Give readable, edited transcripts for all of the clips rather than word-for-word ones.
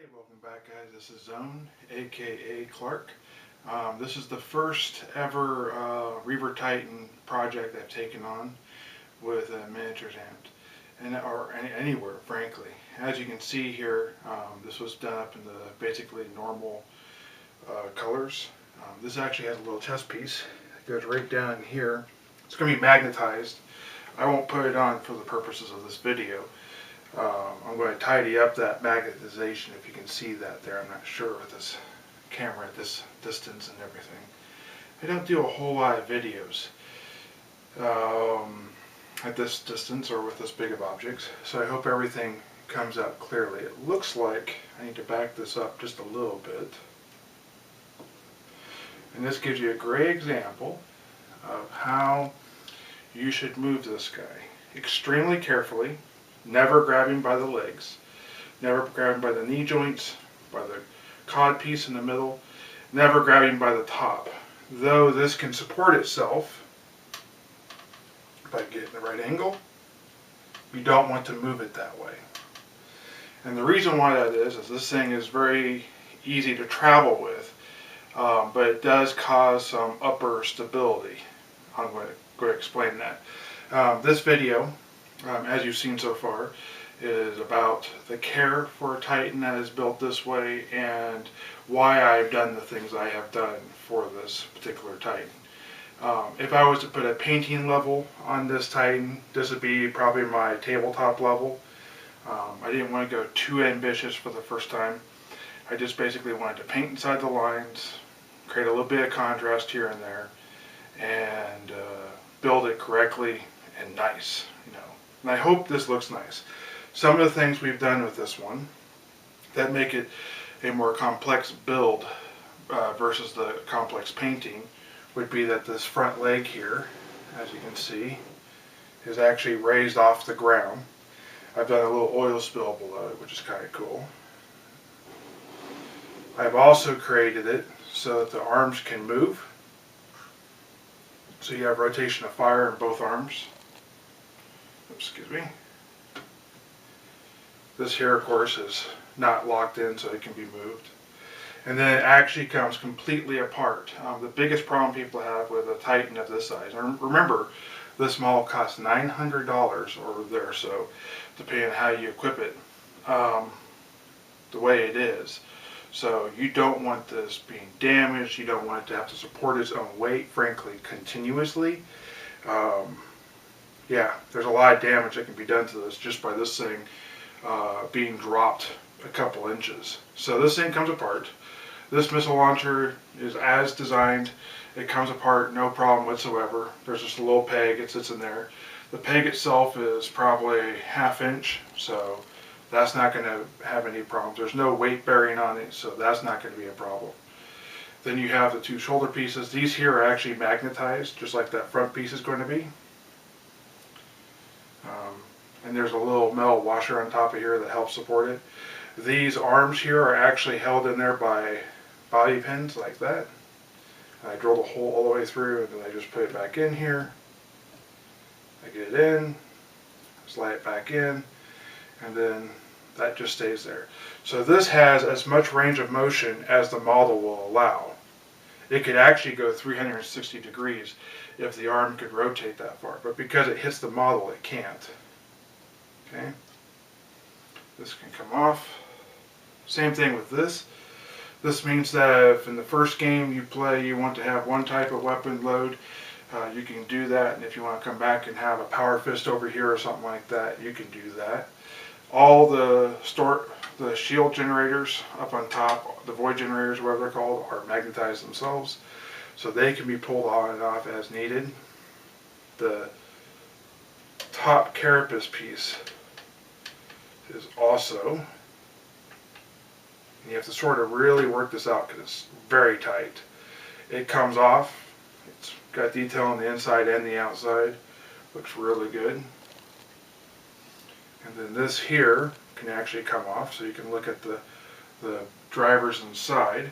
Hey, welcome back guys. This is Zone, aka Clark. This is the first ever Reaver Titan project I've taken on with a miniatures amp, or anywhere, frankly. As you can see here, this was done up in the basically normal colors. This actually has a little chest piece that goes right down in here. It's going to be magnetized. I won't put it on for the purposes of this video. I'm going to tidy up that magnetization, if you can see that there. I'm not sure with this camera at this distance and everything. I don't do a whole lot of videos at this distance or with this big of objects, so I hope everything comes out clearly. It looks like I need to back this up just a little bit. And this gives you a great example of how you should move this guy. Extremely carefully. Never grabbing by the legs, never grabbing by the knee joints, by the cod piece in the middle, never grabbing by the top. Though this can support itself by getting the right angle, you don't want to move it that way. And the reason why that is this thing is very easy to travel with, but it does cause some upper stability. I'm going to explain that. This video, as you've seen so far, is about the care for a Titan that is built this way and why I've done the things I have done for this particular Titan. If I was to put a painting level on this Titan, this would be probably my tabletop level. I didn't want to go too ambitious for the first time. I just basically wanted to paint inside the lines, create a little bit of contrast here and there, and build it correctly and nice, you know. And I hope this looks nice. Some of the things we've done with this one that make it a more complex build versus the complex painting would be that this front leg here, as you can see, is actually raised off the ground. I've done a little oil spill below it, which is kind of cool. I've also created it so that the arms can move. So you have rotation of fire in both arms. Excuse me. This here, of course, is not locked in, so it can be moved. And then it actually comes completely apart. The biggest problem people have with a Titan of this size, and remember, this model costs $900 or there, so depending on how you equip it, the way it is. So you don't want this being damaged. You don't want it to have to support its own weight, frankly, continuously. Yeah, there's a lot of damage that can be done to this just by this thing being dropped a couple inches. So this thing comes apart. This missile launcher is as designed. It comes apart, no problem whatsoever. There's just a little peg, it sits in there. The peg itself is probably a ½ inch, so that's not going to have any problems. There's no weight bearing on it, so that's not going to be a problem. Then you have the two shoulder pieces. These here are actually magnetized, just like that front piece is going to be. And there's a little metal washer on top of here that helps support it. These arms here are actually held in there by bobby pins like that. I drilled a hole all the way through, and then I just put it back in here. I get it in, slide it back in, and then that just stays there. So this has as much range of motion as the model will allow. It could actually go 360 degrees if the arm could rotate that far, but because it hits the model, it can't. Okay, this can come off. Same thing with this. This means that if in the first game you play you want to have one type of weapon load, you can do that, and if you want to come back and have a power fist over here or something like that, you can do that. All the shield generators up on top, the void generators, whatever they're called, are magnetized themselves, so they can be pulled on and off as needed. The top carapace piece is also, and you have to sort of really work this out because it's very tight. It comes off. It's got detail on the inside and the outside. Looks really good. And then this here can actually come off, so you can look at the drivers inside.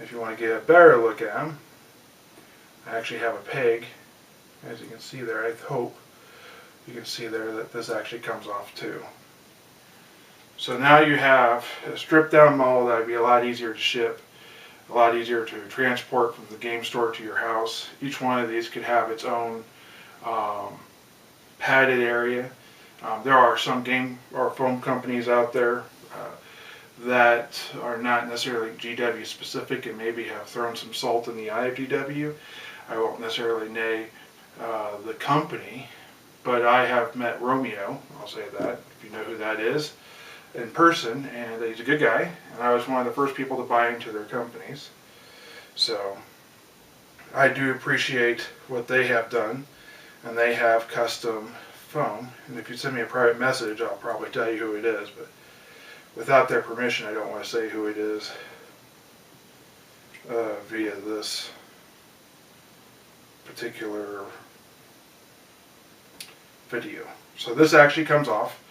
If you want to get a better look at them, I actually have a peg. As you can see there, I hope you can see there that this actually comes off too. So now you have a stripped down model that would be a lot easier to ship, a lot easier to transport from the game store to your house. Each one of these could have its own padded area. There are some game or foam companies out there that are not necessarily GW specific and maybe have thrown some salt in the eye of GW. I won't necessarily name the company, but I have met Romeo, I'll say that, if you know who that is, in person, and he's a good guy, and I was one of the first people to buy into their companies. So I do appreciate what they have done, and they have custom foam, and if you send me a private message, I'll probably tell you who it is, but without their permission, I don't want to say who it is via this particular video. So this actually comes off.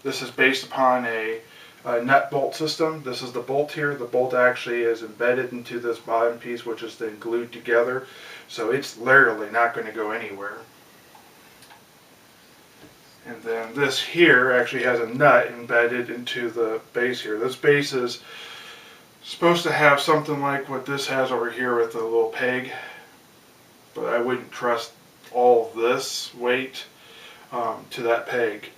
This is based upon a nut bolt system. This is the bolt here. The bolt actually is embedded into this bottom piece, which is then glued together. So it's literally not going to go anywhere. And then this here actually has a nut embedded into the base here. This base is supposed to have something like what this has over here with a little peg, but I wouldn't trust all this weight to that peg.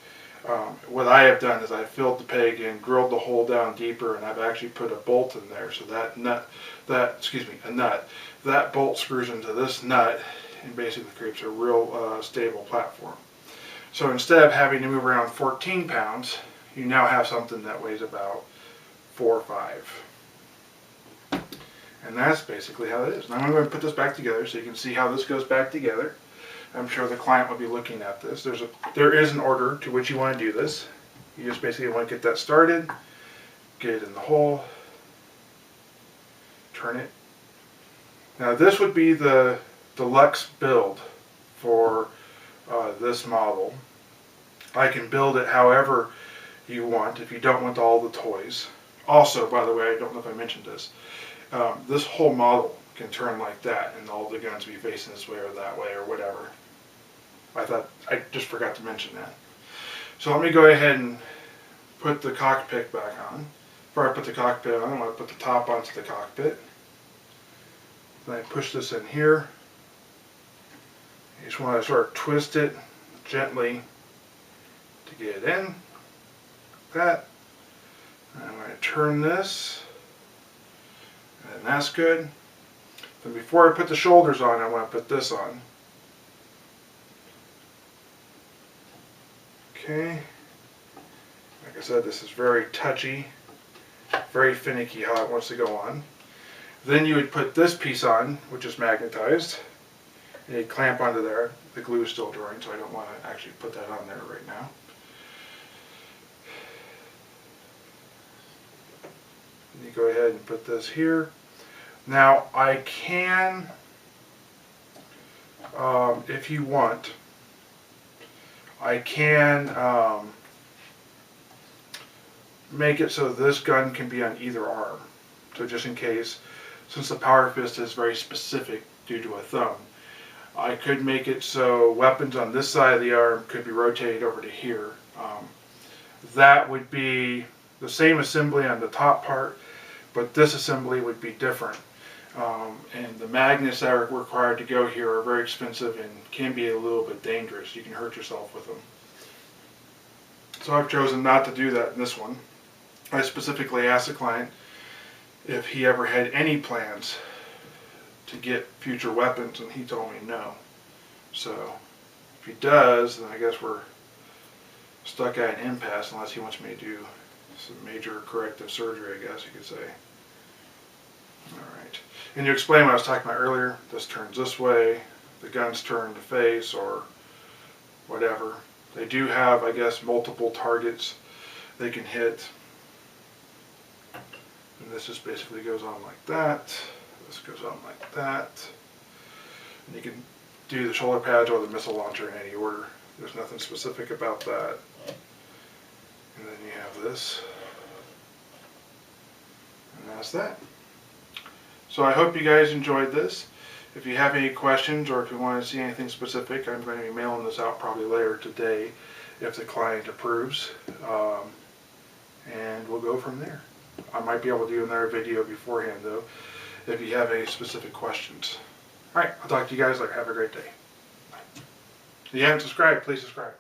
What I have done is I filled the peg in, drilled the hole down deeper, and I've actually put a bolt in there. So that nut, that bolt screws into this nut and basically creates a real stable platform. So instead of having to move around 14 pounds, you now have something that weighs about 4 or 5. And that's basically how it is. Now I'm going to put this back together so you can see how this goes back together. I'm sure the client will be looking at this. There is an order to which you want to do this. You just basically want to get that started, get it in the hole, turn it. Now this would be the deluxe build for this model. I can build it however you want if you don't want all the toys. Also, by the way, I don't know if I mentioned this, this whole model can turn like that and all the guns will be facing this way or that way or whatever. I just forgot to mention that. So let me go ahead and put the cockpit back on. Before I put the cockpit on, I want to put the top onto the cockpit. Then I push this in here. You just want to sort of twist it gently to get it in, like that. And I'm going to turn this, and that's good. Then before I put the shoulders on, I want to put this on. Okay. Like I said, this is very touchy, very finicky how it wants to go on. Then you would put this piece on, which is magnetized. And you clamp onto there. The glue is still drying, so I don't want to actually put that on there right now. And you go ahead and put this here. Now I can, if you want, I can make it so this gun can be on either arm. So just in case, since the Power Fist is very specific due to a thumb, I could make it so weapons on this side of the arm could be rotated over to here. That would be the same assembly on the top part, but this assembly would be different. And the magnets that are required to go here are very expensive and can be a little bit dangerous. You can hurt yourself with them. So I've chosen not to do that in this one. I specifically asked the client if he ever had any plans to get future weapons, and he told me no. So if he does, then I guess we're stuck at an impasse unless he wants me to do some major corrective surgery, I guess you could say. Alright. And you explain what I was talking about earlier. This turns this way, the guns turn to face or whatever. They do have, I guess, multiple targets they can hit. And this just basically goes on like that. This goes on like that. And you can do the shoulder pads or the missile launcher in any order. There's nothing specific about that. And then you have this. And that's that. So I hope you guys enjoyed this. If you have any questions or if you want to see anything specific, I'm going to be mailing this out probably later today if the client approves. and we'll go from there. I might be able to do another video beforehand though, if you have any specific questions. Alright, I'll talk to you guys later. Have a great day. If you haven't subscribed, please subscribe.